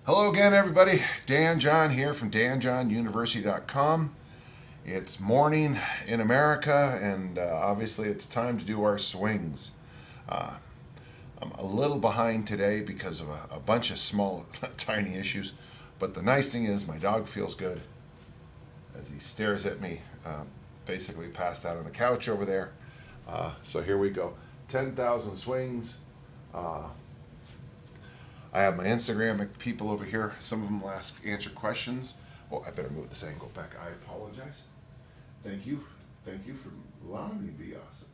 Hello again, everybody. Dan John here from danjohnuniversity.com. It's morning in America, and obviously it's time to do our swings. Uh, I'm a little behind today because of a bunch of small, tiny issues, but the nice thing is my dog feels good as he stares at me, basically passed out on the couch over there. So here we go. 10,000 swings. I have my Instagram people over here. Some of them will answer questions. Oh, I better move this angle back. I apologize. Thank you. Thank you for allowing me to be awesome.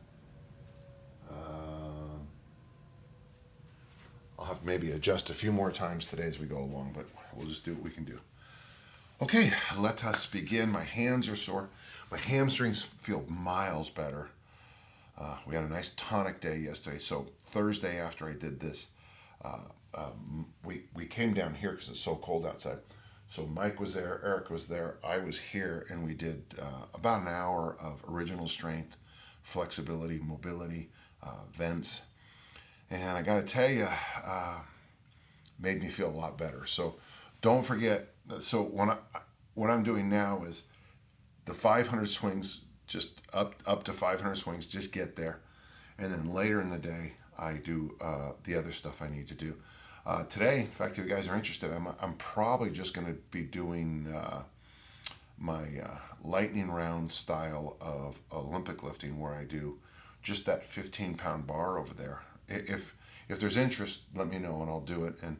I'll have to maybe adjust a few more times today as we go along, but we'll just do what we can do. Okay, let us begin. My hands are sore. My hamstrings feel miles better. We had a nice tonic day yesterday, so Thursday after I did this, we came down here because it's so cold outside. So Mike was there, Eric was there, I was here, and we did about an hour of original strength, flexibility, mobility, vents. And I got to tell you, made me feel a lot better. So don't forget, so what I'm doing now is the 500 swings, just up to 500 swings, just get there. And then later in the day, I do the other stuff I need to do. Today, in fact, if you guys are interested, I'm probably just going to be doing my lightning round style of Olympic lifting, where I do just that 15-pound bar over there. If there's interest, let me know and I'll do it. And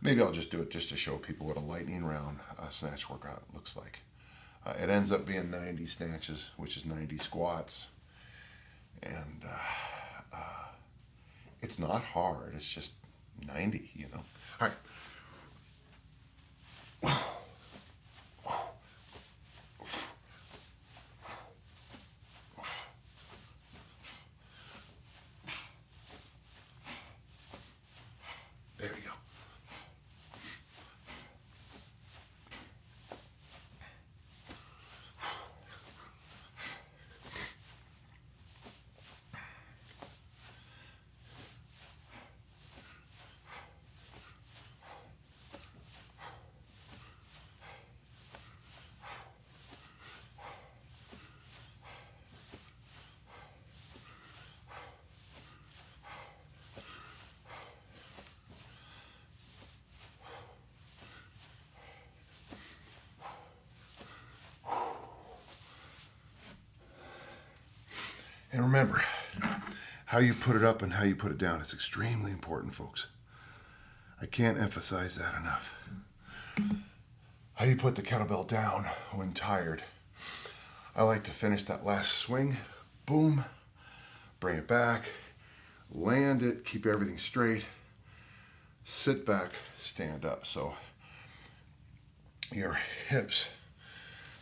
maybe I'll just do it just to show people what a lightning round snatch workout looks like. It ends up being 90 snatches, which is 90 squats. And it's not hard. It's just 90, you know. All right. There we go. And remember, how you put it up and how you put it down is extremely important, folks. I can't emphasize that enough. How you put the kettlebell down when tired. I like to finish that last swing, boom, bring it back, land it, keep everything straight, sit back, stand up. So your hips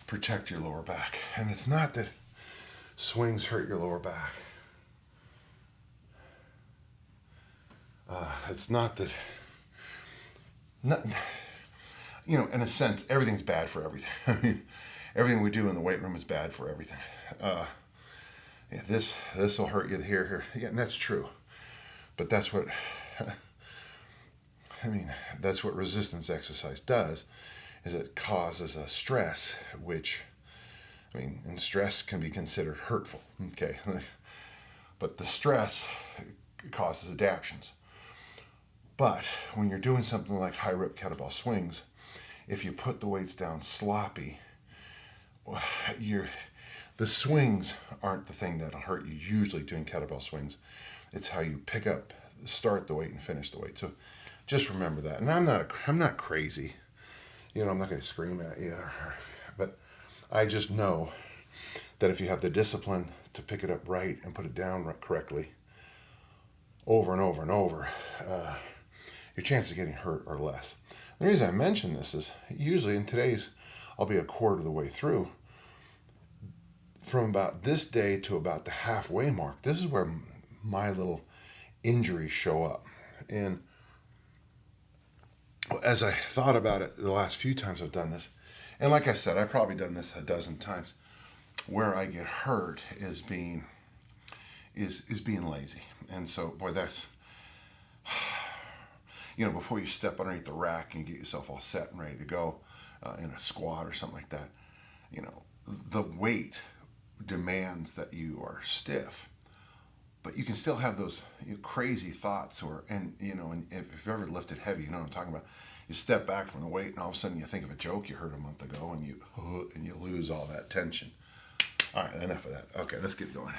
protect your lower back. And it's not that swings hurt your lower back. It's not that, in a sense, everything's bad for everything. I mean, everything we do in the weight room is bad for everything. This will hurt you here. Yeah, and that's true. But that's what, that's what resistance exercise does, is it causes a stress, which, and stress can be considered hurtful, okay? But the stress causes adaptations. But when you're doing something like high rep kettlebell swings, if you put the weights down sloppy, the swings aren't the thing that'll hurt you usually doing kettlebell swings. It's how you pick up, start the weight, and finish the weight. So just remember that. And I'm not crazy. I'm not going to scream at you, but I just know that if you have the discipline to pick it up right and put it down correctly over and over and over, your chances of getting hurt are less. The reason I mention this is usually in today's, I'll be a quarter of the way through. From about this day to about the halfway mark, this is where my little injuries show up. And as I thought about it the last few times I've done this, and like I said, I've probably done this a dozen times, where I get hurt is being lazy. And so, boy, that's, before you step underneath the rack and you get yourself all set and ready to go in a squat or something like that, the weight demands that you are stiff, but you can still have those crazy thoughts, and if you've ever lifted heavy, you know what I'm talking about. You step back from the weight, and all of a sudden you think of a joke you heard a month ago, and you lose all that tension. All right, enough of that. Okay, let's get going.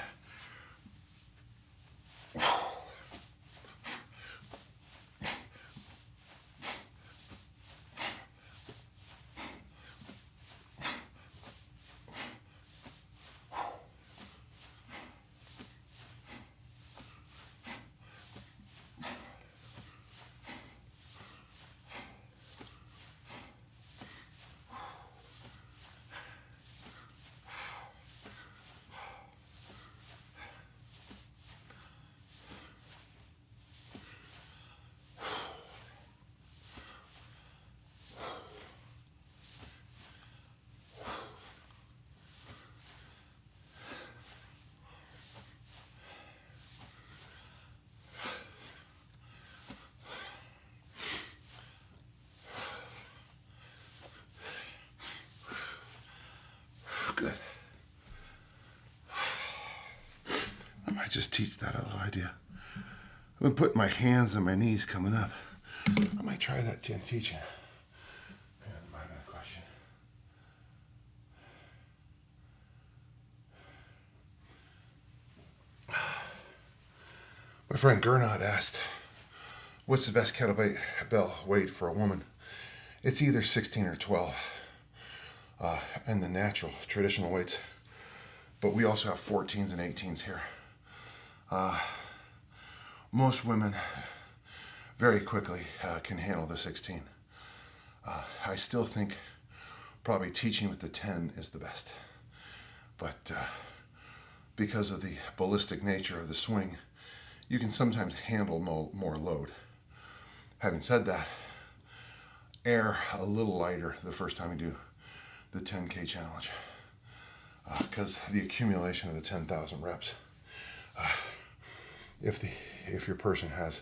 Good. I might just teach that a little idea. I've been putting my hands on my knees coming up. I might try that too in teaching. I got a question. My friend Gernot asked, what's the best kettlebell weight for a woman? It's either 16 or 12. And the natural, traditional weights. But we also have 14s and 18s here. Most women very quickly can handle the 16. I still think probably teaching with the 10 is the best. But because of the ballistic nature of the swing, you can sometimes handle more load. Having said that, air a little lighter the first time you do the 10K challenge, because the accumulation of the 10,000 reps. If your person has,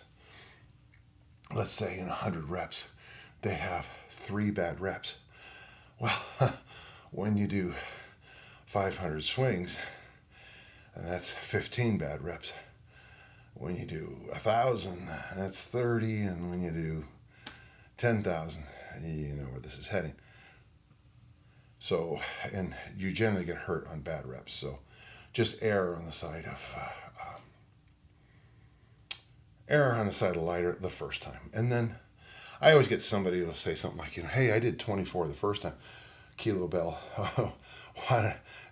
let's say in 100 reps, they have 3 bad reps. Well, when you do 500 swings, and that's 15 bad reps. When you do 1,000, that's 30, and when you do 10,000, you know where this is heading. So, and you generally get hurt on bad reps. So, just err on the side of lighter the first time. And then I always get somebody who will say something like, hey, I did 24 the first time. Kettlebell.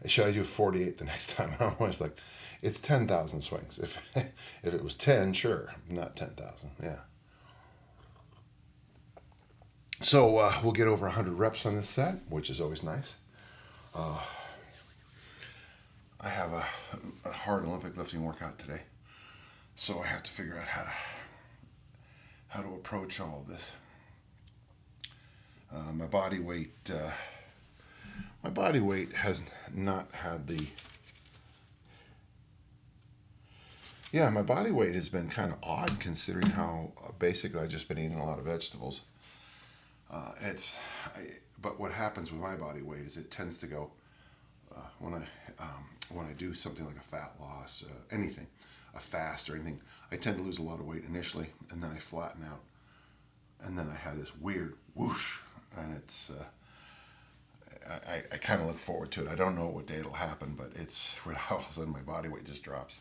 Should I do 48 the next time? I'm always like, it's 10,000 swings. If it was 10, sure, not 10,000. Yeah. So we'll get over 100 reps on this set, which is always nice. I have a hard Olympic lifting workout today, so I have to figure out how to approach all of this. My body weight has not had the. Yeah, my body weight has been kind of odd considering how basically I've just been eating a lot of vegetables. But what happens with my body weight is it tends to go when I do something like a fat loss, anything, a fast or anything. I tend to lose a lot of weight initially, and then I flatten out, and then I have this weird whoosh, and it's. I kind of look forward to it. I don't know what day it'll happen, but it's where all of a sudden my body weight just drops.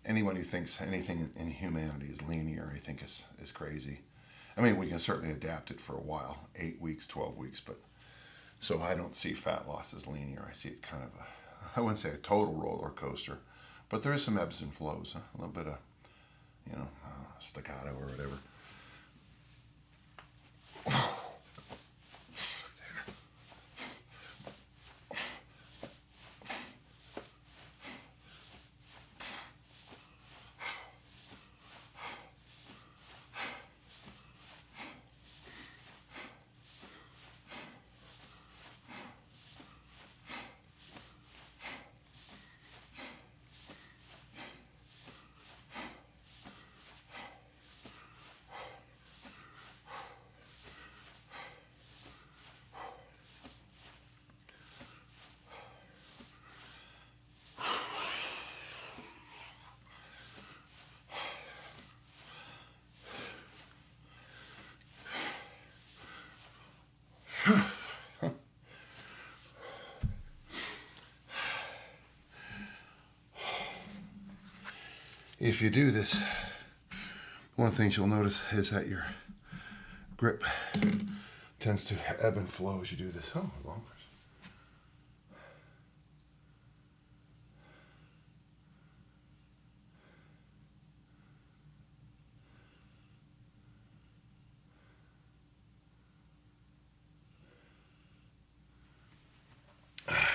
Anyone who thinks anything in humanity is linear, I think is crazy. I mean, we can certainly adapt it for a while, 8 weeks, 12 weeks, but so I don't see fat loss as linear. I see it kind of I wouldn't say a total roller coaster, but there is some ebbs and flows, a little bit of, staccato or whatever. if you do this, one of the things you'll notice is that your grip tends to ebb and flow as you do this. Oh, long press.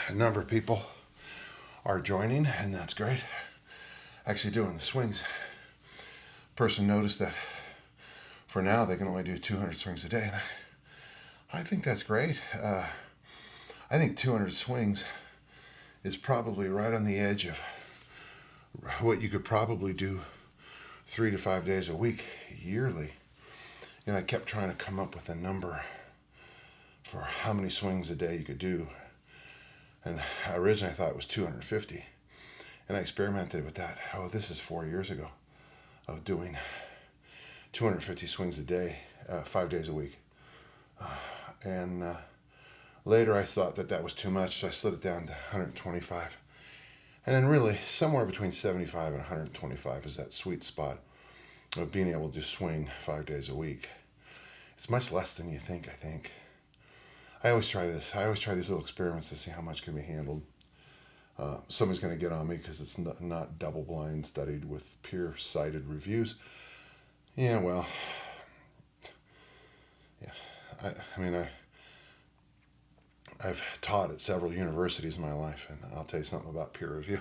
A number of people are joining, and that's great. Actually doing the swings. Person noticed that for now they can only do 200 swings a day, and I think that's great. I think 200 swings is probably right on the edge of what you could probably do 3 to 5 days a week yearly. And I kept trying to come up with a number for how many swings a day you could do. And originally I thought it was 250. And I experimented with that. Oh, this is 4 years ago of doing 250 swings a day, 5 days a week. And later I thought that was too much, so I slid it down to 125. And then really, somewhere between 75 and 125 is that sweet spot of being able to swing 5 days a week. It's much less than you think, I think. I always try this. I always try these little experiments to see how much can be handled. Somebody's going to get on me because it's not double-blind studied with peer-cited reviews. Yeah, well, yeah. I mean, I've taught at several universities in my life, and I'll tell you something about peer review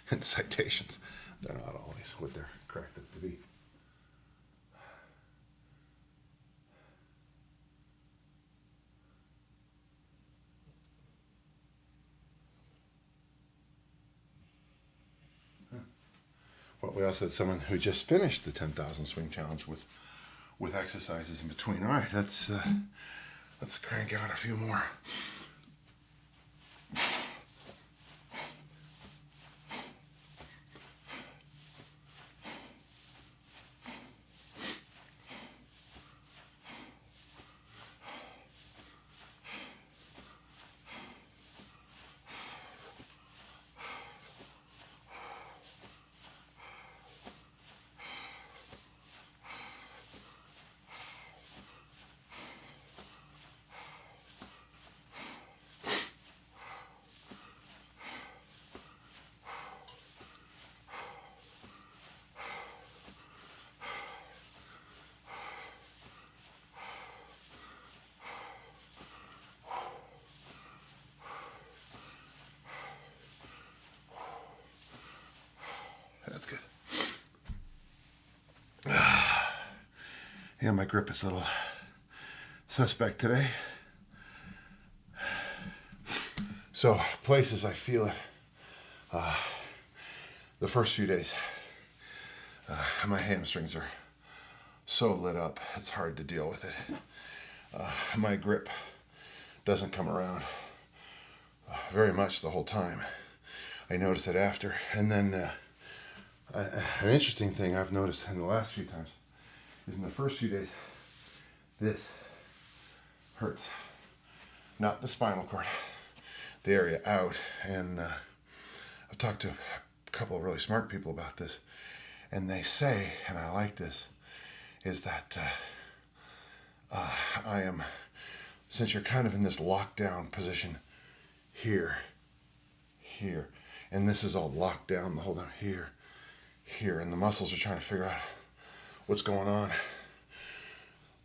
and citations. They're not always what they're cracked up to be. Well, we also had someone who just finished the 10,000 swing challenge with exercises in between. All right, let's crank out a few more. That's good. Yeah, my grip is a little suspect today. So, places I feel it. The first few days, my hamstrings are so lit up, it's hard to deal with it. My grip doesn't come around very much the whole time. I notice it after, and then an interesting thing I've noticed in the last few times is in the first few days, this hurts. Not the spinal cord, the area out. And I've talked to a couple of really smart people about this, and they say, and I like this, is that I am, since you're kind of in this lockdown position here, and this is all locked down the whole time here, and the muscles are trying to figure out what's going on.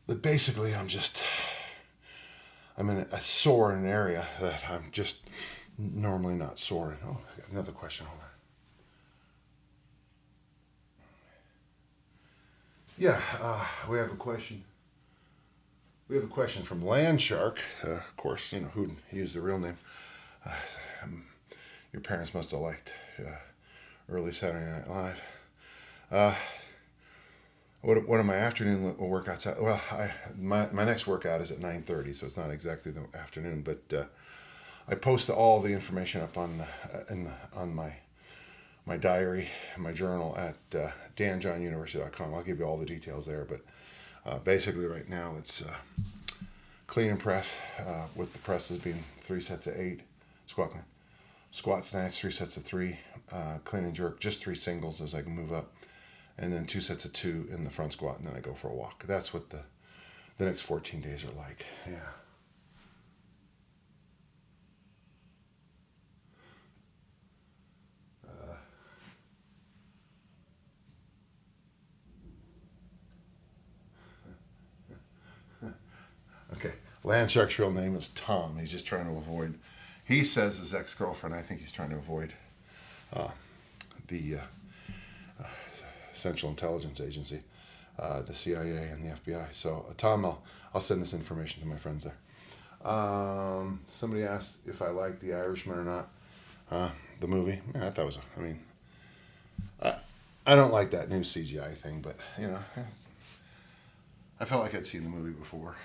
But basically, I'm in a sore in an area that I'm just normally not sore in. Oh, I got another question. Hold on. Yeah, we have a question. We have a question from Landshark. Of course, you know who used the real name. Your parents must have liked early Saturday Night Live. What are my afternoon workouts? Well, my next workout is at 9:30, so it's not exactly the afternoon. But I post all the information up on my diary, my journal at danjohnuniversity.com. I'll give you all the details there. But basically, right now it's clean and press, with the presses being 3 sets of 8 squat clean, Squat snatch, 3 sets of 3. Clean and jerk, just 3 singles as I can move up. And then 2 sets of 2 in the front squat, and then I go for a walk. That's what the next 14 days are like. Yeah. Okay. Landshark's real name is Tom. He's just trying to avoid. He says his ex-girlfriend. I think he's trying to avoid the Central Intelligence Agency, the CIA and the FBI. So Tom, I'll send this information to my friends there. Somebody asked if I liked The Irishman or not. The movie. Yeah, I thought it was. I mean, I don't like that new CGI thing, but you know, I felt like I'd seen the movie before.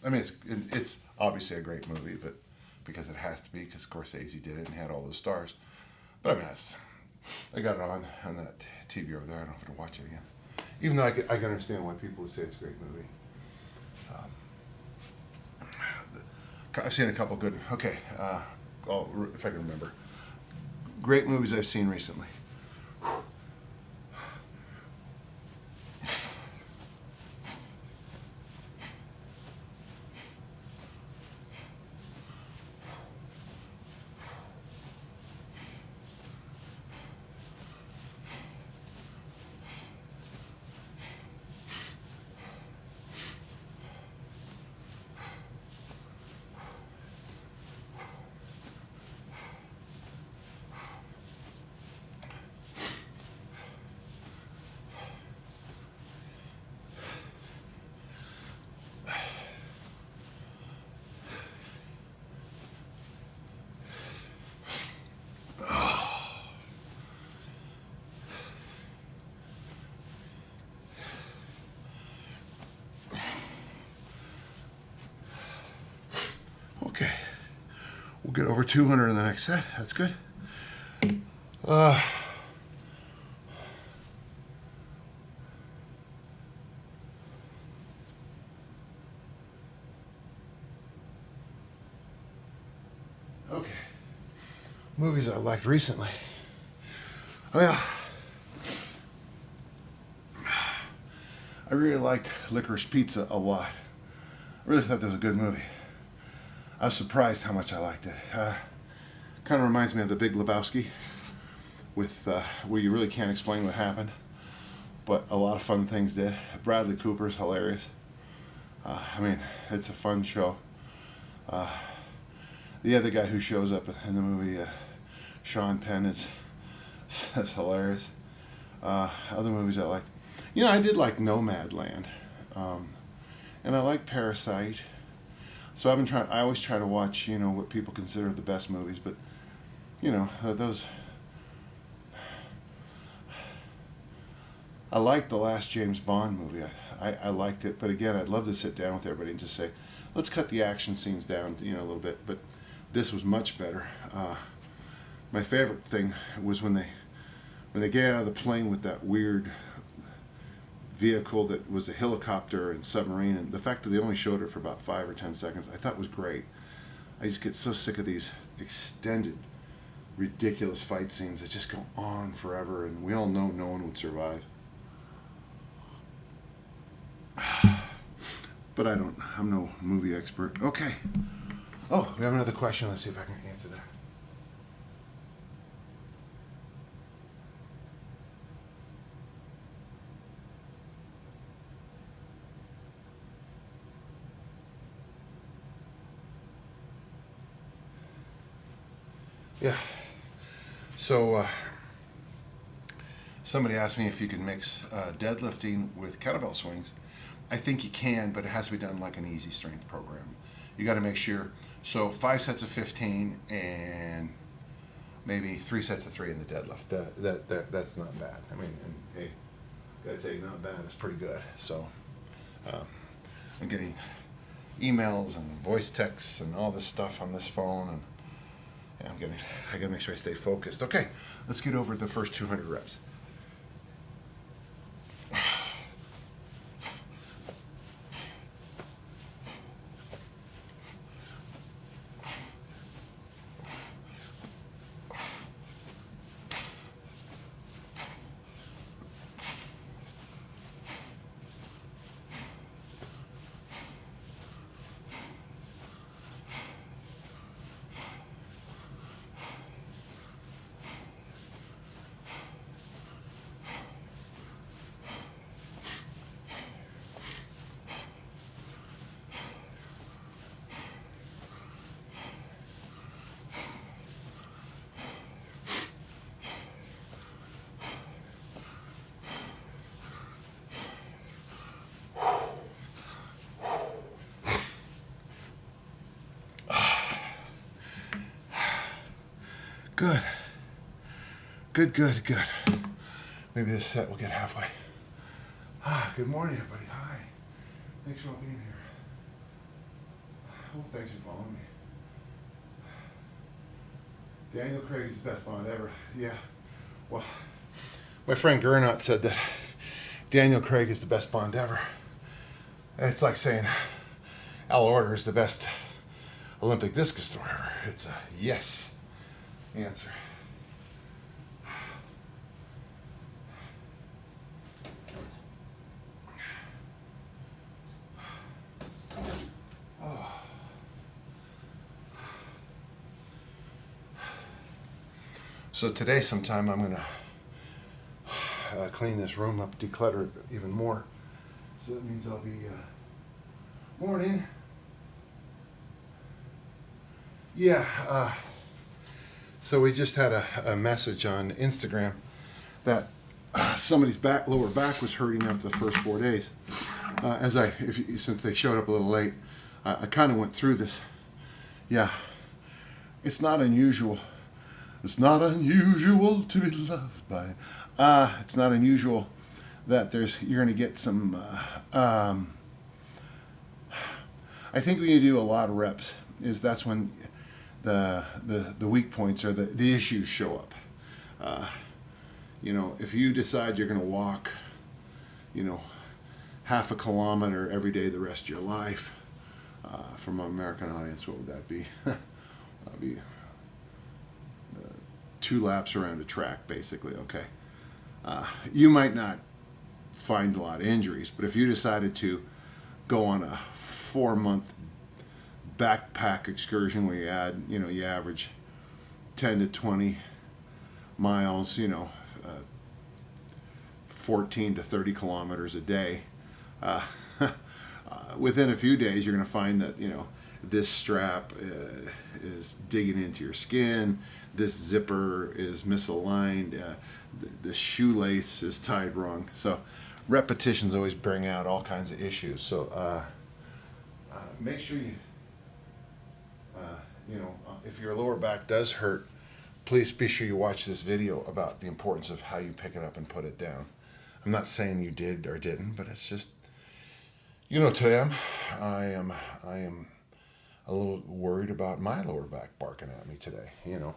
I mean, it's obviously a great movie, but because it has to be, because Scorsese did it and had all those stars. But I mean, I got it on that TV over there. I don't have to watch it again. Even though I can understand why people would say it's a great movie. I've seen a couple good. Okay, if I can remember, great movies I've seen recently. Okay, we'll get over 200 in the next set. That's good. Okay, movies I liked recently. Well, I really liked Licorice Pizza a lot. I really thought that was a good movie. I was surprised how much I liked it. Kind of reminds me of The Big Lebowski, with where you really can't explain what happened, but a lot of fun things did. Bradley Cooper's hilarious. I mean, it's a fun show. The other guy who shows up in the movie, Sean Penn, is hilarious. Other movies I liked. You know, I did like Nomadland, and I like Parasite. So I've been trying. I always try to watch, you know, what people consider the best movies, but you know, those. I liked the last James Bond movie. I liked it, but again, I'd love to sit down with everybody and just say, let's cut the action scenes down, you know, a little bit. But this was much better. My favorite thing was when they get out of the plane with that weird vehicle that was a helicopter and submarine, and the fact that they only showed it for about 5 or 10 seconds, I thought was great. I just get so sick of these extended, ridiculous fight scenes that just go on forever, and we all know no one would survive. But I'm no movie expert. Okay. Oh, we have another question. Let's see if I can answer that. Yeah. So somebody asked me if you can mix deadlifting with kettlebell swings. I think you can, but it has to be done like an easy strength program. You got to make sure. So 5 sets of 15 and maybe 3 sets of 3 in the deadlift. That's not bad. I mean, and, hey, gotta tell you, not bad. It's pretty good. So I'm getting emails and voice texts and all this stuff on this phone, and yeah, I gotta make sure I stay focused. Okay, let's get over the first 200 reps. Good. Good, good, good. Maybe this set will get halfway. Good morning, everybody. Hi. Thanks for all being here. Oh, thanks for following me. Daniel Craig is the best Bond ever. Yeah. Well, my friend Gernot said that Daniel Craig is the best Bond ever. It's like saying Al Order is the best Olympic discus thrower ever. It's a yes answer. So today sometime I'm going to clean this room up, declutter it even more. So that means I'll be morning. Yeah. So we just had a message on Instagram that somebody's lower back was hurting after the first 4 days. Since they showed up a little late, I kind of went through this. Yeah. It's not unusual. It's not unusual to be loved by. It's not unusual that you're going to get some. I think when you do a lot of reps, that's when the weak points or the issues show up. If you decide you're going to walk, half a kilometer every day the rest of your life, from an American audience, what would that be? That'd be 2 laps around a track, basically. Okay. You might not find a lot of injuries, but if you decided to go on a 4-month backpack excursion where you average 10 to 20 miles, 14 to 30 kilometers a day, within a few days you're going to find that this strap is digging into your skin, this zipper is misaligned, the shoelace is tied wrong. So repetitions always bring out all kinds of issues. So make sure if your lower back does hurt, please be sure you watch this video about the importance of how you pick it up and put it down. I'm not saying you did or didn't, but it's just, today I am a little worried about my lower back barking at me today. Oh, another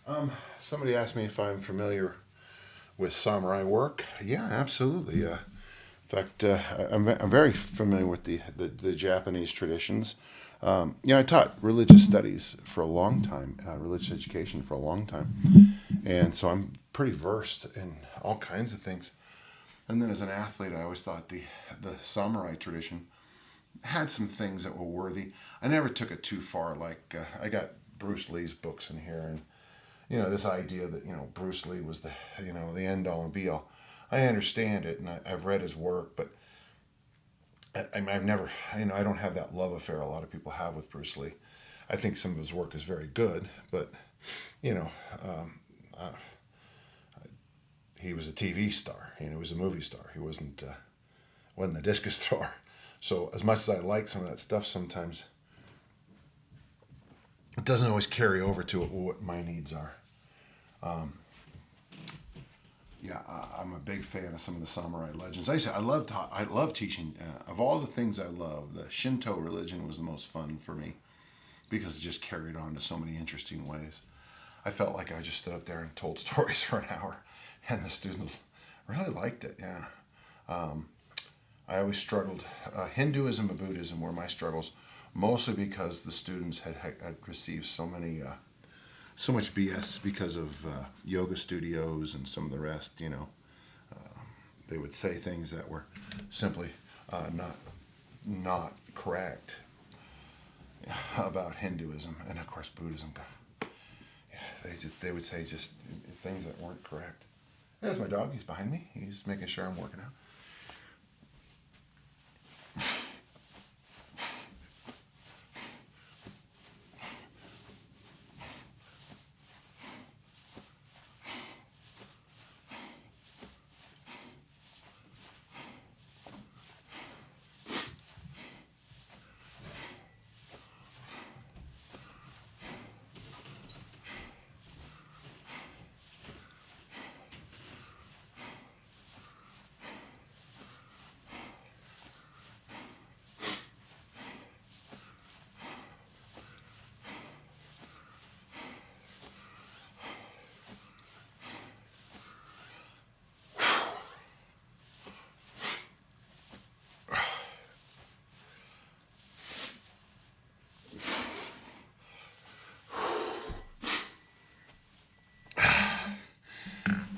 question. Somebody asked me if I'm familiar with samurai work. Yeah, absolutely. In fact, I'm very familiar with the Japanese traditions. I taught religious studies for a long time, religious education for a long time. And so I'm pretty versed in all kinds of things. And then as an athlete, I always thought the samurai tradition had some things that were worthy. I never took it too far. Like I got Bruce Lee's books in here, and this idea that Bruce Lee was the end all and be all. I understand it, and I've read his work, but I've never, I don't have that love affair a lot of people have with Bruce Lee. I think some of his work is very good, but he was a TV star. He was a movie star. He wasn't a discus thrower. So as much as I like some of that stuff, sometimes it doesn't always carry over to what my needs are. I'm a big fan of some of the samurai legends. I love teaching. Of all the things I love, the Shinto religion was the most fun for me because it just carried on to so many interesting ways. I felt like I just stood up there and told stories for an hour, and the students really liked it. Yeah. I always struggled. Hinduism and Buddhism were my struggles, mostly because the students had received so much BS because of yoga studios and some of the rest. They would say things that were simply not correct about Hinduism, and of course Buddhism. They would say just things that weren't correct. There's my dog. He's behind me. He's making sure I'm working out.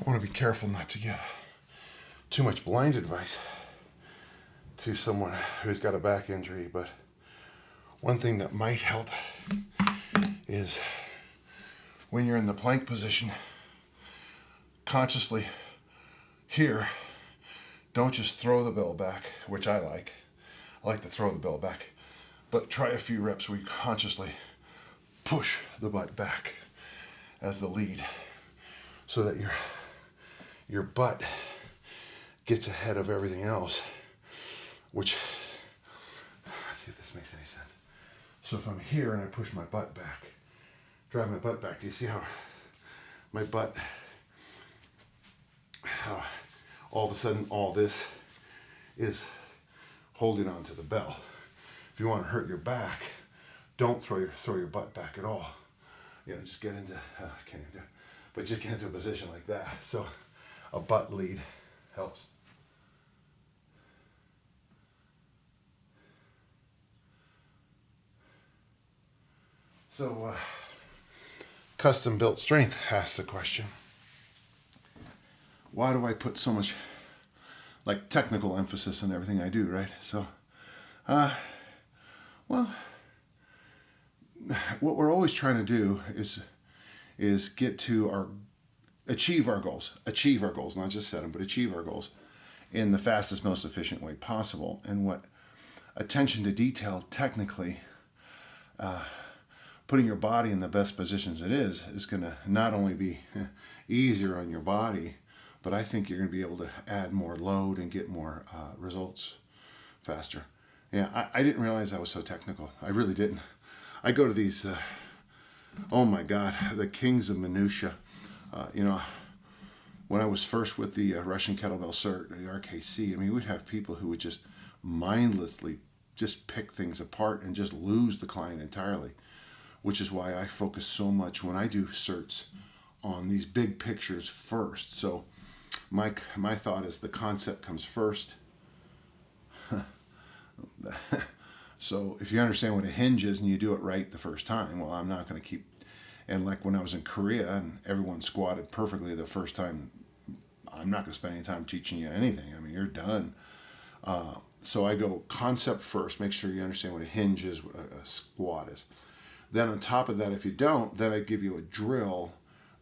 I want to be careful not to give too much blind advice to someone who's got a back injury, but one thing that might help is when you're in the plank position, consciously here, don't just throw the bell back, which I like. I like to throw the bell back, but try a few reps where you consciously push the butt back as the lead so that your butt gets ahead of everything else, which, let's see if this makes any sense. So if I'm here and I push my butt back, drive my butt back, do you see how my butt, how all of a sudden all this is holding on to the bell? If you want to hurt your back, don't throw your butt back at all. You know, just get into, I can't even do it, but just get into a position like that. So a butt lead helps. So custom built strength asks the question, why do I put so much like technical emphasis on everything I do, right? So, well, what we're always trying to do is get to achieve our goals, not just set them, but achieve our goals in the fastest, most efficient way possible. And what attention to detail technically, putting your body in the best positions it is going to not only be easier on your body, but I think you're going to be able to add more load and get more results faster. Yeah, I didn't realize I was so technical. I really didn't. I go to these, oh my God, the kings of minutia. You know, when I was first with the Russian Kettlebell cert, the RKC, I mean, we'd have people who would just mindlessly just pick things apart and just lose the client entirely, which is why I focus so much when I do certs on these big pictures first. So my thought is the concept comes first. So if you understand what a hinge is and you do it right the first time, well, I'm not going to keep. And like when I was in Korea and everyone squatted perfectly the first time, I'm not going to spend any time teaching you anything. I mean, you're done. So I go concept first, make sure you understand what a hinge is, what a squat is. Then on top of that, if you don't, then I give you a drill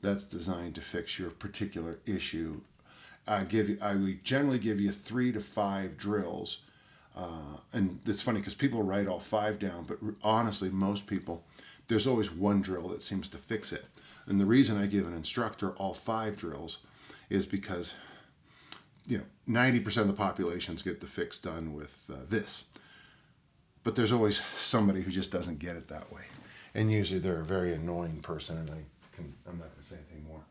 that's designed to fix your particular issue. I would generally give you 3 to 5 drills. And it's funny because people write all 5 down, but honestly, most people, there's always one drill that seems to fix it. And the reason I give an instructor all 5 drills is because, you know, 90% of the populations get the fix done with this. But there's always somebody who just doesn't get it that way. And usually they're a very annoying person, and I'm not going to say anything more.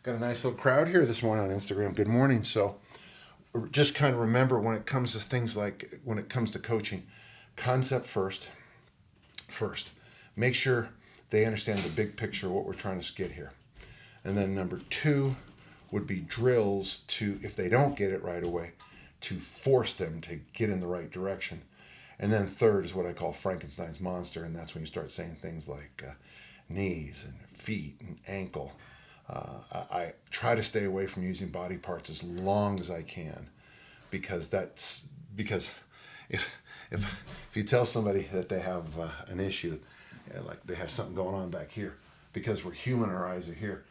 Got a nice little crowd here this morning on Instagram. Good morning. So just kind of remember when it comes to things like, when it comes to coaching, concept first. Make sure they understand the big picture of what we're trying to get here. And then number 2 would be drills to, if they don't get it right away, to force them to get in the right direction. And then third is what I call Frankenstein's monster, and that's when you start saying things like knees and feet and ankle. I try to stay away from using body parts as long as I can, because if you tell somebody that they have an issue, like they have something going on back here, because we're human, our eyes are here,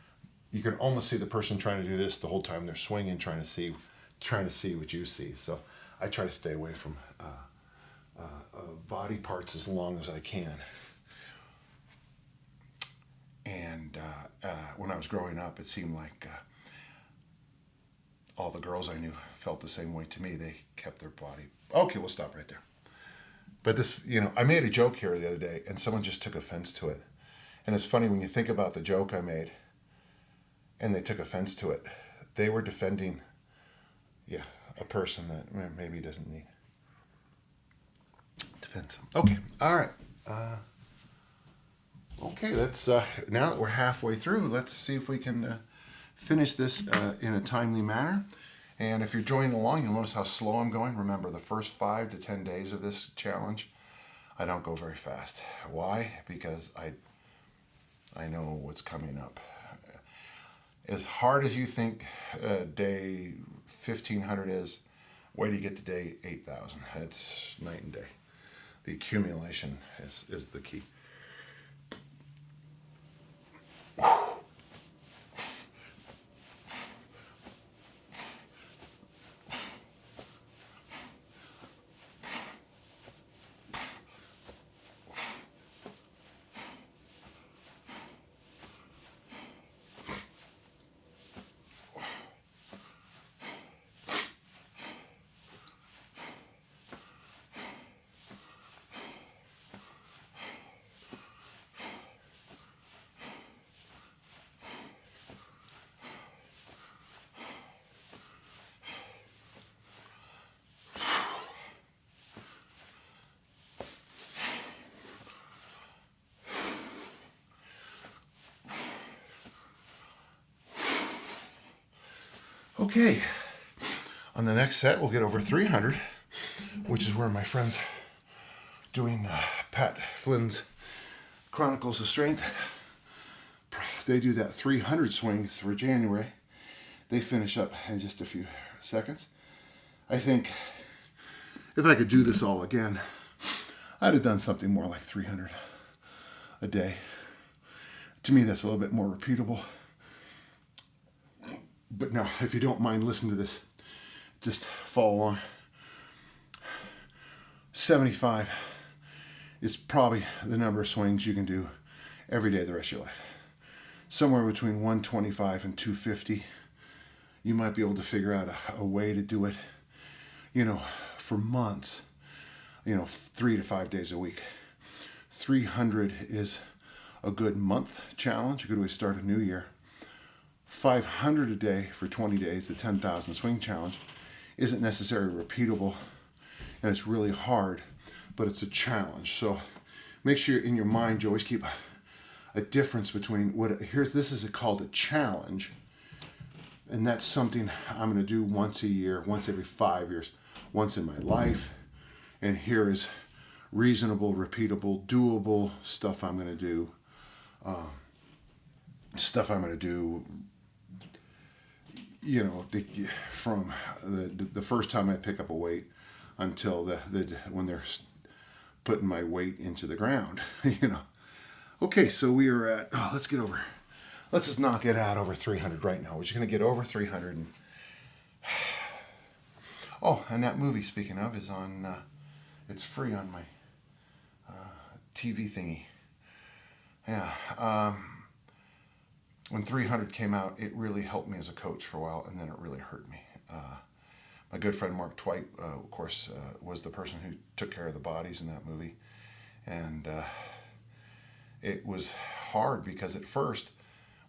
you can almost see the person trying to do this the whole time they're swinging, trying to see what you see. So I try to stay away from body parts as long as I can. And when I was growing up, it seemed like all the girls I knew felt the same way to me. They kept their body. Okay, we'll stop right there. But this, you know, I made a joke here the other day, and someone just took offense to it. And it's funny when you think about the joke I made, and they took offense to it. They were defending, a person that maybe doesn't need defense. Okay, all right. Okay, let's, now that we're halfway through, let's see if we can finish this in a timely manner. And if you're joining along, you'll notice how slow I'm going. Remember, the first 5 to 10 days of this challenge, I don't go very fast. Why? Because I know what's coming up. As hard as you think day 1500 is, wait till you get to day 8000. It's night and day. The accumulation is the key. Okay, on the next set we'll get over 300, which is where my friends doing Pat Flynn's Chronicles of Strength, they do that 300 swings for January. They finish up in just a few seconds. I think if I could do this all again, I'd have done something more like 300 a day. To me, that's a little bit more repeatable. But now, if you don't mind listening to this, just follow along. 75 is probably the number of swings you can do every day the rest of your life. Somewhere between 125 and 250. You might be able to figure out a way to do it, for months, 3 to 5 days a week. 300 is a good month challenge, a good way to start a new year. 500 a day for 20 days, the 10,000 swing challenge, isn't necessarily repeatable, and it's really hard, but it's a challenge. So make sure in your mind you always keep a difference between this is called a challenge, and that's something I'm going to do once a year, once every 5 years, once in my life, and here is reasonable, repeatable, doable stuff I'm going to do. From the first time I pick up a weight until when they're putting my weight into the ground, Okay, so we are at, let's just knock it out over 300 right now. We're just going to get over 300. And that movie, speaking of, is on, it's free on my TV thingy. Yeah. When 300 came out, it really helped me as a coach for a while, and then it really hurt me. My good friend Mark Twite, of course, was the person who took care of the bodies in that movie. And it was hard because at first,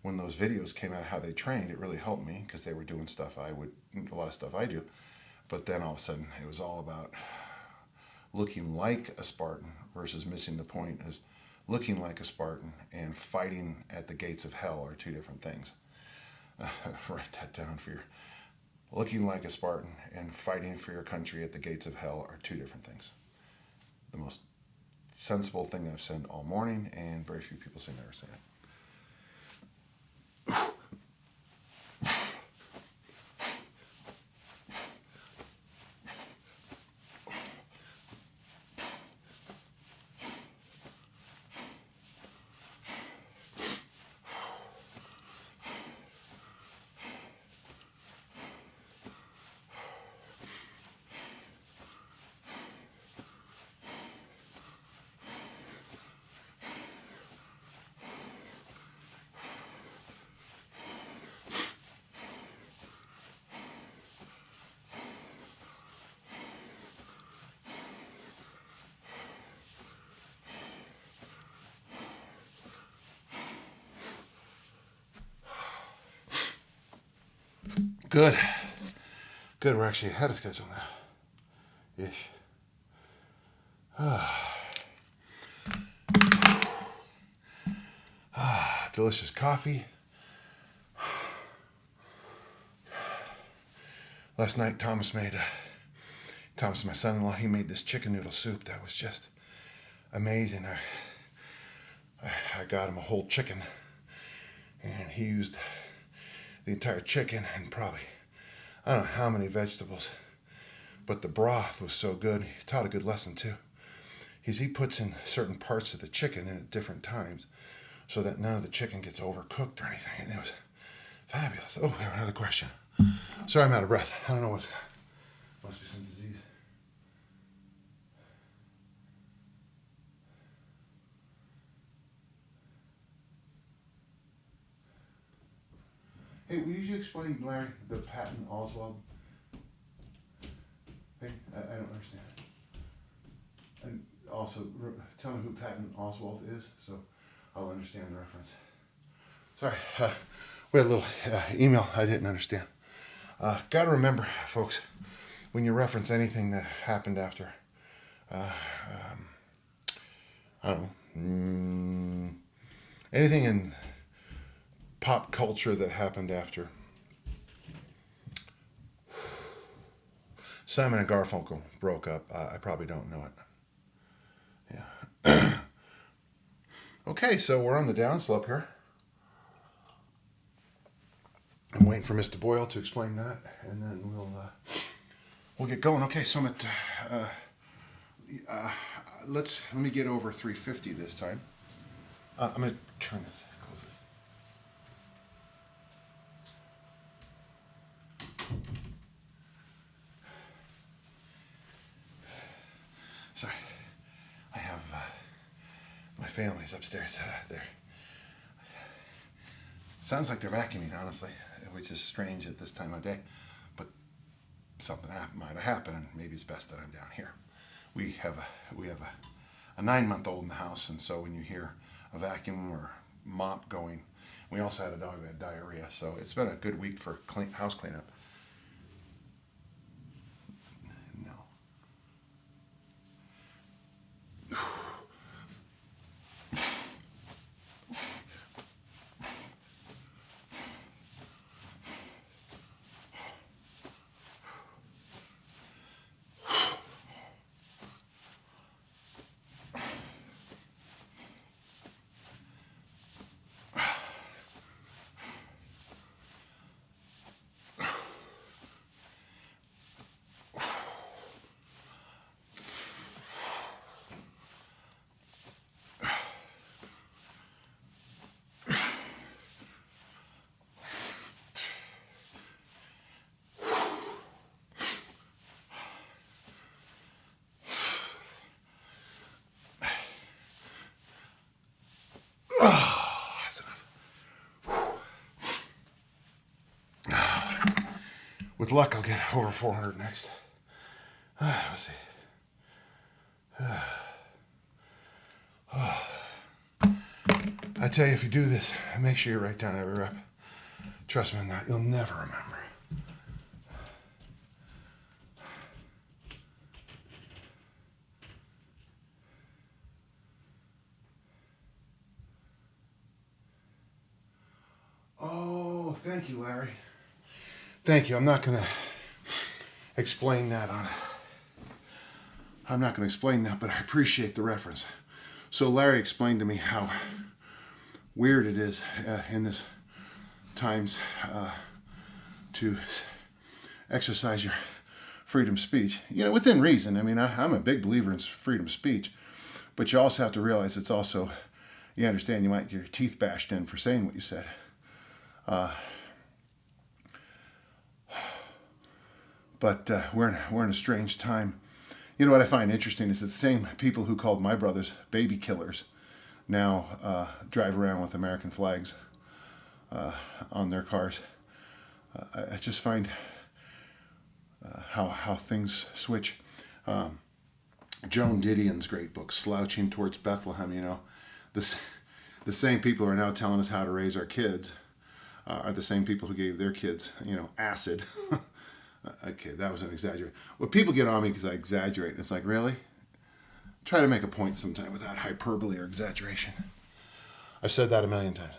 when those videos came out how they trained, it really helped me because they were doing a lot of stuff I do. But then all of a sudden, it was all about looking like a Spartan versus missing the point as looking like a Spartan and fighting at the gates of hell are two different things. Write that down for you. Looking like a Spartan and fighting for your country at the gates of hell are two different things. The most sensible thing I've said all morning, and very few people seem to ever say it. Good. We're actually ahead of schedule now. Ish. Delicious coffee. Last night, Thomas, my son-in-law, he made this chicken noodle soup that was just amazing. I got him a whole chicken, and he used the entire chicken and probably, I don't know how many vegetables, but the broth was so good. He taught a good lesson too. He puts in certain parts of the chicken in at different times so that none of the chicken gets overcooked or anything, and it was fabulous. Oh, we have another question. Sorry, I'm out of breath. I don't know what's, must be some disease. Hey, will you explain, Larry, the Patton Oswalt? Hey, I don't understand. And also, tell me who Patton Oswalt is, so I'll understand the reference. Sorry, we had a little email I didn't understand. Got to remember, folks, when you reference anything that happened after, I don't know, anything in pop culture that happened after Simon and Garfunkel broke up, I probably don't know it. Yeah. Okay, so we're on the downslope here. I'm waiting for Mr. Boyle to explain that, and then we'll get going. Okay, so I'm at let me get over 350 this time. I'm gonna turn this. Sorry, I have my family's upstairs. Sounds like they're vacuuming, honestly, which is strange at this time of day, but something might have happened, and maybe it's best that I'm down here. We have a 9-month-old in the house, and so when you hear a vacuum or mop going, we also had a dog that had diarrhea, so it's been a good week for house cleanup. That's enough. With luck, I'll get over 400 next. Let's see. I tell you, if you do this, make sure you write down every rep. Trust me on that, you'll never remember. Oh, thank you, Larry. Thank you. I'm not going to explain that I'm not going to explain that, but I appreciate the reference. So Larry explained to me how weird it is in this times to exercise your freedom of speech. You know, within reason. I mean, I'm a big believer in freedom of speech, but you also have to realize it's also, you understand, you might get your teeth bashed in for saying what you said. But we're in a strange time. You know what I find interesting is that the same people who called my brothers baby killers now drive around with American flags on their cars. I just find how things switch. Joan Didion's great book, Slouching Towards Bethlehem, you know, the same people who are now telling us how to raise our kids are the same people who gave their kids, you know, acid. Okay, that was an exaggeration. Well, people get on me because I exaggerate. It's like, really? Try to make a point sometime without hyperbole or exaggeration. I've said that a million times.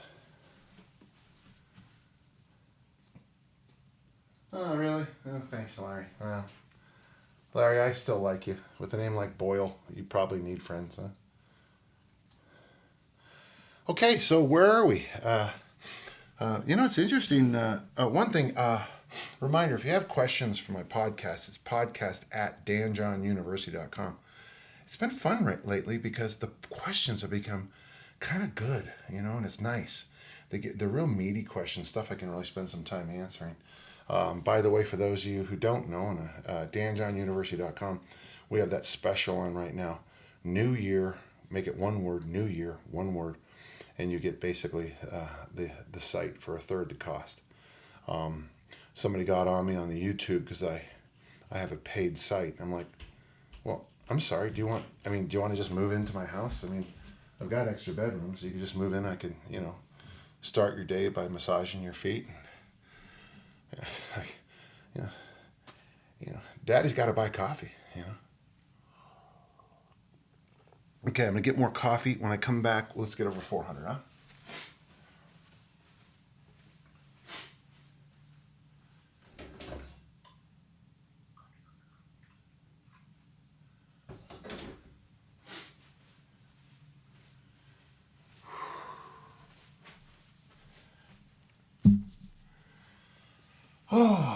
Oh, really? Oh, thanks, Larry. Well, Larry, I still like you. With a name like Boyle, you probably need friends, huh? Okay, so where are we? It's interesting. One thing, reminder, if you have questions for my podcast, it's podcast@danjohnuniversity.com. It's been fun lately because the questions have become kind of good, and it's nice. They're real meaty questions, stuff I can really spend some time answering. By the way, for those of you who don't know, on danjohnuniversity.com, we have that special on right now. New Year, make it one word, New Year, one word, and you get basically the site for a third the cost. Somebody got on me on the YouTube because I have a paid site. I'm like, well, I'm sorry. Do you want to just move into my house? I've got extra bedrooms. You can just move in. I can, start your day by massaging your feet. Daddy's got to buy coffee. Okay, I'm gonna get more coffee. When I come back, let's get over 400, huh? Oh.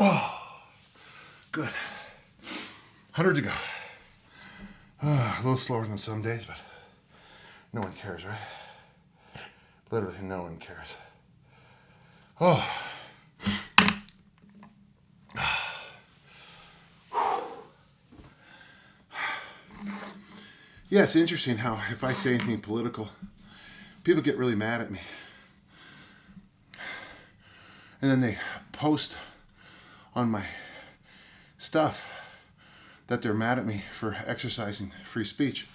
Oh, good. 100 to go. A little slower than some days, but no one cares, right? Literally no one cares. Oh. Yeah, it's interesting how if I say anything political, people get really mad at me. And then they post on my stuff that they're mad at me for exercising free speech,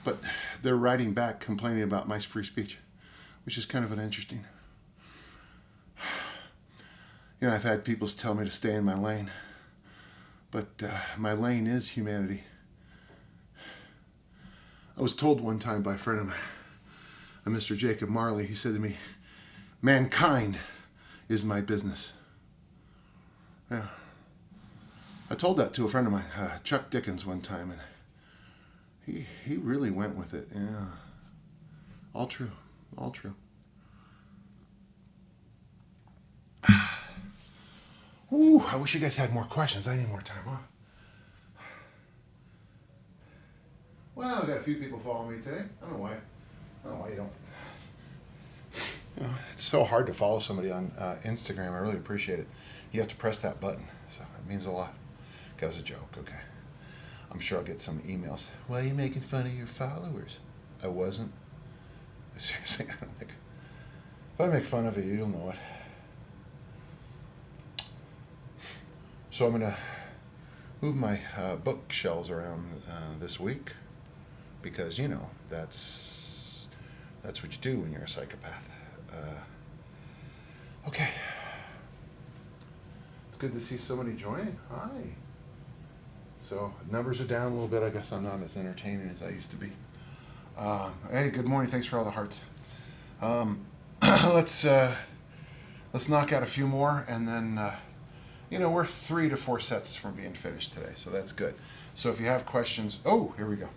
but they're writing back complaining about my free speech, which is kind of an interesting. I've had people tell me to stay in my lane, but my lane is humanity. I was told one time by a friend of mine, a Mr. Jacob Marley, he said to me, "Mankind is my business." Yeah. I told that to a friend of mine, Chuck Dickens, one time, and he really went with it. Yeah. All true. All true. Ooh, I wish you guys had more questions. I need more time off. Well, I got a few people following me today. I don't know why you don't. It's so hard to follow somebody on Instagram. I really appreciate it. You have to press that button, so it means a lot. That was a joke, okay. I'm sure I'll get some emails. Why are you making fun of your followers? I wasn't. Seriously, I don't make. If I make fun of you, you'll know it. So I'm gonna move my bookshelves around this week because that's what you do when you're a psychopath. Okay. It's good to see somebody joining. Hi. So numbers are down a little bit. I guess I'm not as entertaining as I used to be. Hey, good morning. Thanks for all the hearts. Let's knock out a few more, and then we're 3 to 4 sets from being finished today, so that's good. So if you have questions, here we go.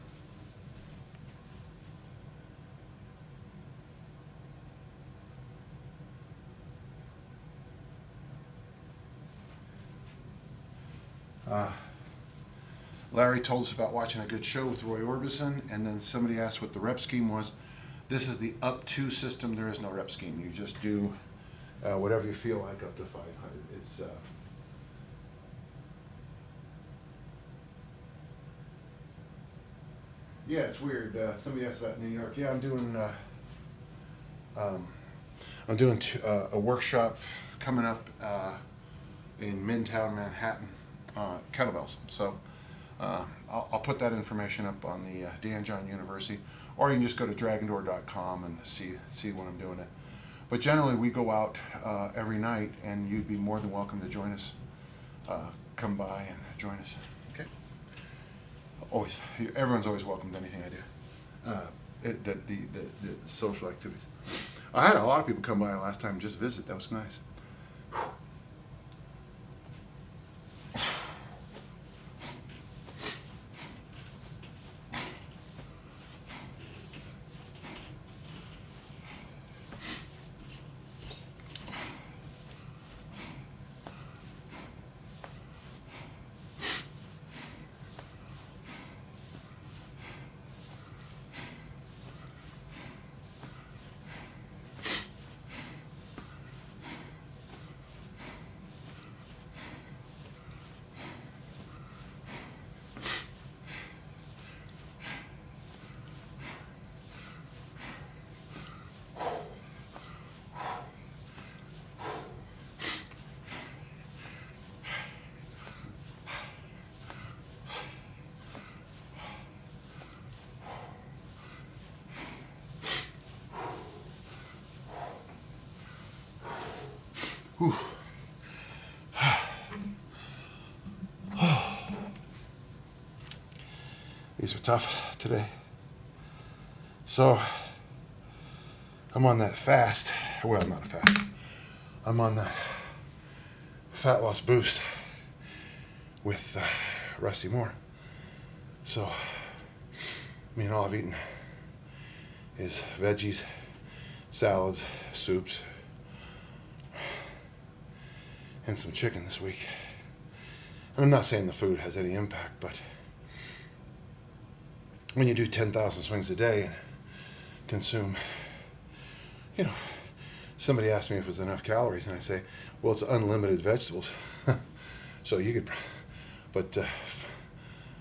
Larry told us about watching a good show with Roy Orbison, and then somebody asked what the rep scheme was. This is the up to system. There is no rep scheme. You just do whatever you feel like up to 500. It's yeah, it's weird. Somebody asked about New York. Yeah, I'm doing a workshop coming up in Midtown Manhattan, kettlebells. So I'll put that information up on the Dan John University, or you can just go to dragondoor.com and see when I'm doing it. But generally, we go out every night, and you'd be more than welcome to join us. Come by and join us. Okay. Always, everyone's always welcome to anything I do. The social activities. I had a lot of people come by last time just visit. That was nice. Whew. These were tough today. So I'm on that fast. Well, not a fast. I'm on that fat loss boost with Rusty Moore. So, I mean, all I've eaten is veggies, salads, soups, and some chicken this week. And I'm not saying the food has any impact, but when you do 10,000 swings a day and consume, somebody asked me if it was enough calories, and I say, well, it's unlimited vegetables. So you could, but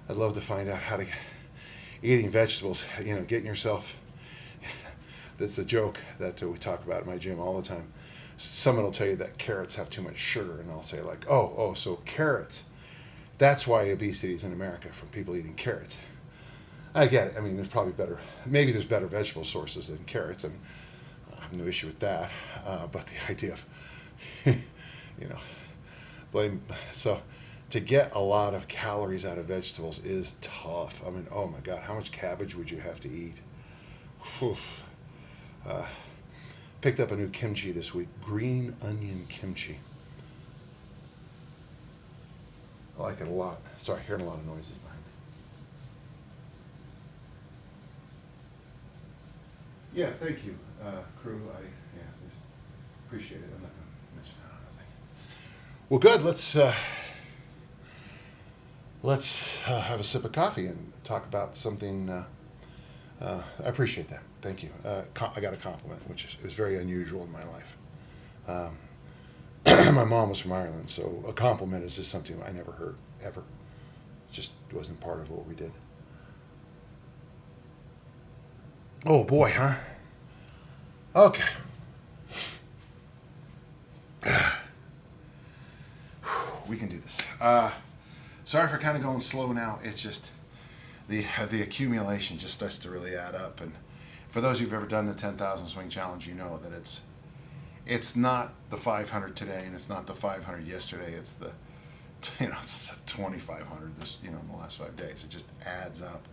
I'd love to find out how to eating vegetables, getting yourself, that's a joke that we talk about in my gym all the time. Someone will tell you that carrots have too much sugar, and I'll say like, so carrots, that's why obesity is in America, from people eating carrots. I get it. I mean, maybe there's better vegetable sources than carrots, and I have no issue with that. But the idea of, so to get a lot of calories out of vegetables is tough. I mean, oh my God, how much cabbage would you have to eat? Whew. Picked up a new kimchi this week, green onion kimchi. I like it a lot. Sorry, hearing a lot of noises behind me. Yeah, thank you, crew. Appreciate it. I'm not going to mention that on nothing. Well, good. Let's have a sip of coffee and talk about something. I appreciate that. Thank you. I got a compliment, which is very unusual in my life. My mom was from Ireland, so a compliment is just something I never heard, ever. It just wasn't part of what we did. Oh, boy, huh? Okay. We can do this. Sorry for kind of going slow now. It's just the accumulation just starts to really add up. And for those who've ever done the 10,000 swing challenge, you know that it's not the 500 today, and it's not the 500 yesterday. It's the 2,500 in the last 5 days. It just adds up.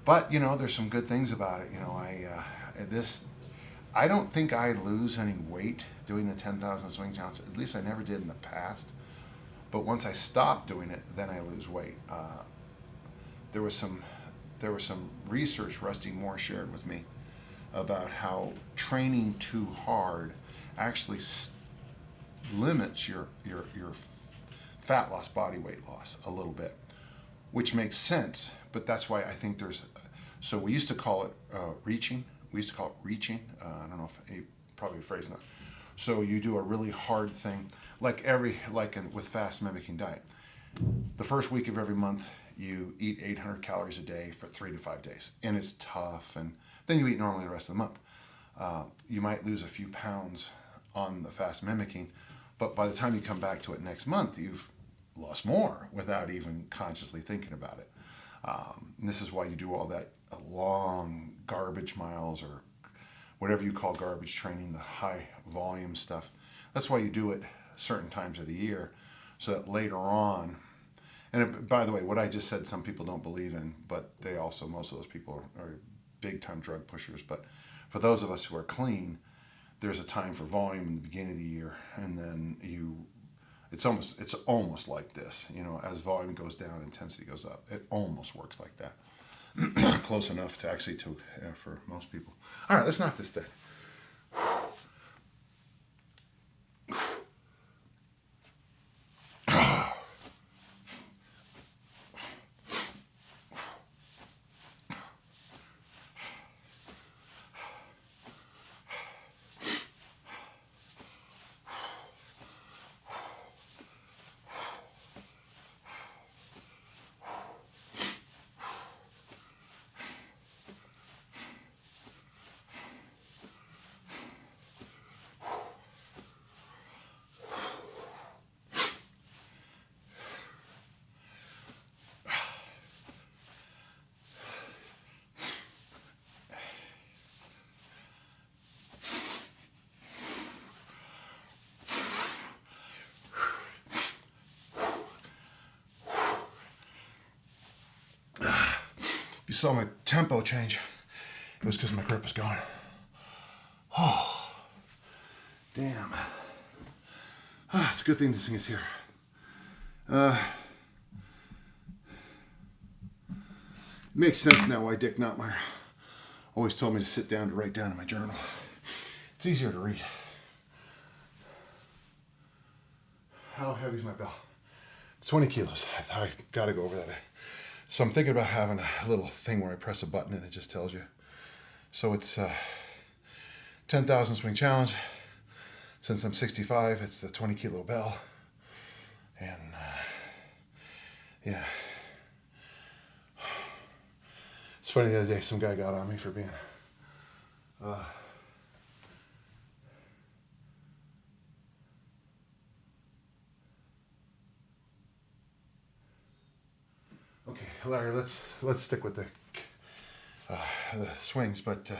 But there's some good things about it. I don't think I lose any weight doing the 10,000 swing challenge. At least I never did in the past. But once I stop doing it, then I lose weight. There was some research Rusty Moore shared with me about how training too hard actually limits your fat loss, body weight loss a little bit, which makes sense. But that's why I think so we used to call it reaching, we used to call it reaching. I don't know if probably a phrase not. So you do a really hard thing, with fast mimicking diet. The first week of every month, you eat 800 calories a day for 3 to 5 days, and it's tough. And then you eat normally the rest of the month. You might lose a few pounds on the fast mimicking, but by the time you come back to it next month, you've lost more without even consciously thinking about it. And this is why you do all that long garbage miles or whatever you call garbage training, the high volume stuff. That's why you do it certain times of the year, so that later on, by the way, what I just said, some people don't believe in, but most of those people are big time drug pushers. But for those of us who are clean, there's a time for volume in the beginning of the year, and then it's almost like this, as volume goes down, intensity goes up. It almost works like that. Close enough to actually for most people. All right, let's knock this dead. You saw my tempo change. It was because my grip was going. Oh, damn. It's a good thing this thing is here. It makes sense now why Dick Notmeyer always told me to sit down to write down in my journal. It's easier to read. How heavy is my bell? It's 20 kilos. I gotta go over that. So I'm thinking about having a little thing where I press a button and it just tells you. So it's 10,000 swing challenge. Since I'm 65, it's the 20 kilo bell. And yeah. It's funny, the other day some guy got on me for being okay, Larry, let's stick with the swings, but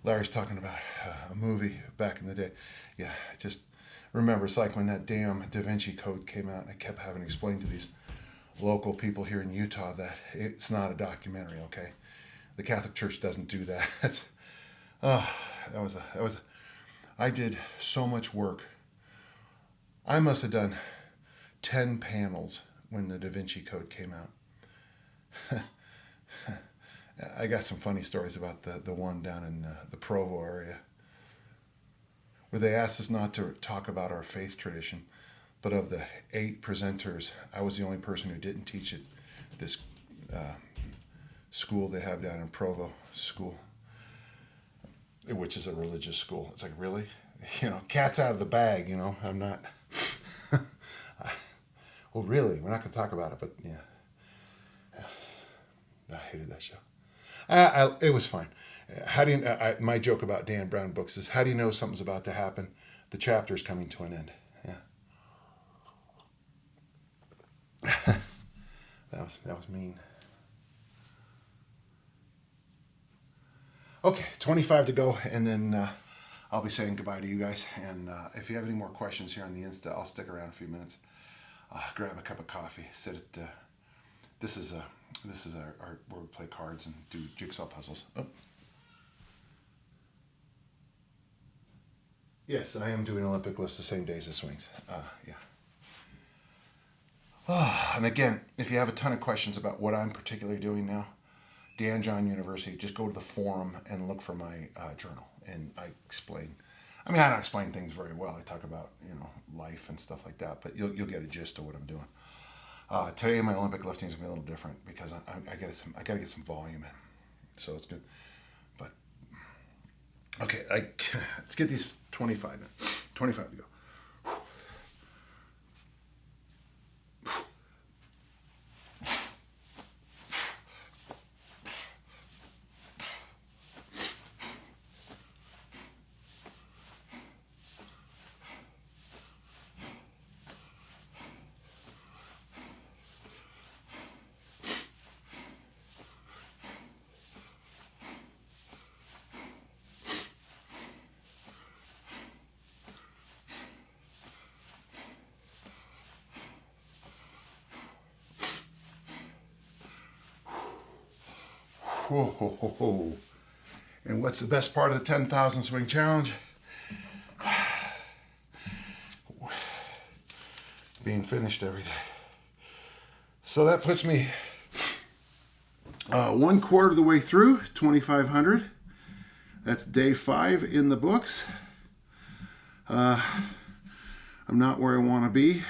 Larry's talking about a movie back in the day. Yeah, just remember, it's like when that damn Da Vinci Code came out, and I kept having to explain to these local people here in Utah that it's not a documentary, okay? The Catholic Church doesn't do that. I did so much work. I must have done 10 panels when the Da Vinci Code came out. I got some funny stories about the one down in the Provo area where they asked us not to talk about our faith tradition, but of the 8 presenters, I was the only person who didn't teach at this school they have down in Provo school, which is a religious school. It's like, really? Cat's out of the bag, I'm not. Well, really, we're not going to talk about it, but yeah. I hated that show. It was fine. How do you? My joke about Dan Brown books is, how do you know something's about to happen? The chapter's coming to an end. Yeah. that was mean. Okay, 25 to go, and then I'll be saying goodbye to you guys. And if you have any more questions here on the Insta, I'll stick around a few minutes. Grab a cup of coffee. Sit at. This is our where we play cards and do jigsaw puzzles. Oh. Yes, I am doing Olympic lifts the same days as swings. Yeah. And again, if you have a ton of questions about what I'm particularly doing now, Dan John University, just go to the forum and look for my journal, and I explain. I don't explain things very well. I talk about life and stuff like that, but you'll get a gist of what I'm doing. Today my Olympic lifting is gonna be a little different because I got to get some volume in, so it's good. But Okay, let's get these 25 in. 25 to go. Whoa, ho, ho, ho. And what's the best part of the 10,000 swing challenge? Being finished every day. So that puts me 1/4 of the way through 2,500. That's day 5 in the books. I'm not where I want to be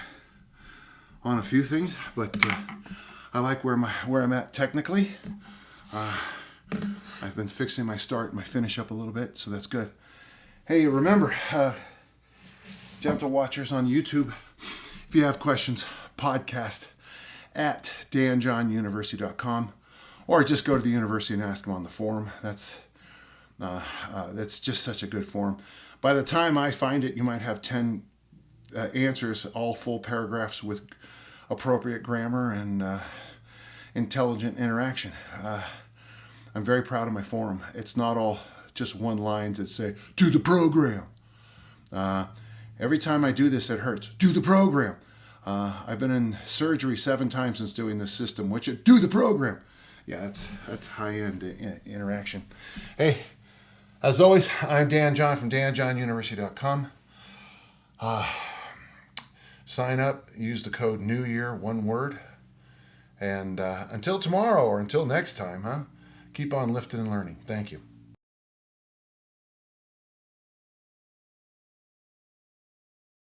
on a few things, but I like where I'm at technically. I've been fixing my start and my finish up a little bit, so that's good. Hey, remember, gentle watchers on YouTube, if you have questions, podcast at danjohnuniversity.com, or just go to the university and ask them on the forum. That's just such a good forum. By the time I find it, you might have 10 answers, all full paragraphs with appropriate grammar and intelligent interaction. I'm very proud of my forum. It's not all just one lines that say, do the program. Every time I do this, it hurts. Do the program. I've been in surgery 7 times since doing this system, which do the program. Yeah, that's high-end interaction. Hey, as always, I'm Dan John from danjohnuniversity.com. Sign up, use the code NEWYEAR, one word. And until tomorrow or until next time, keep on lifting and learning. Thank you.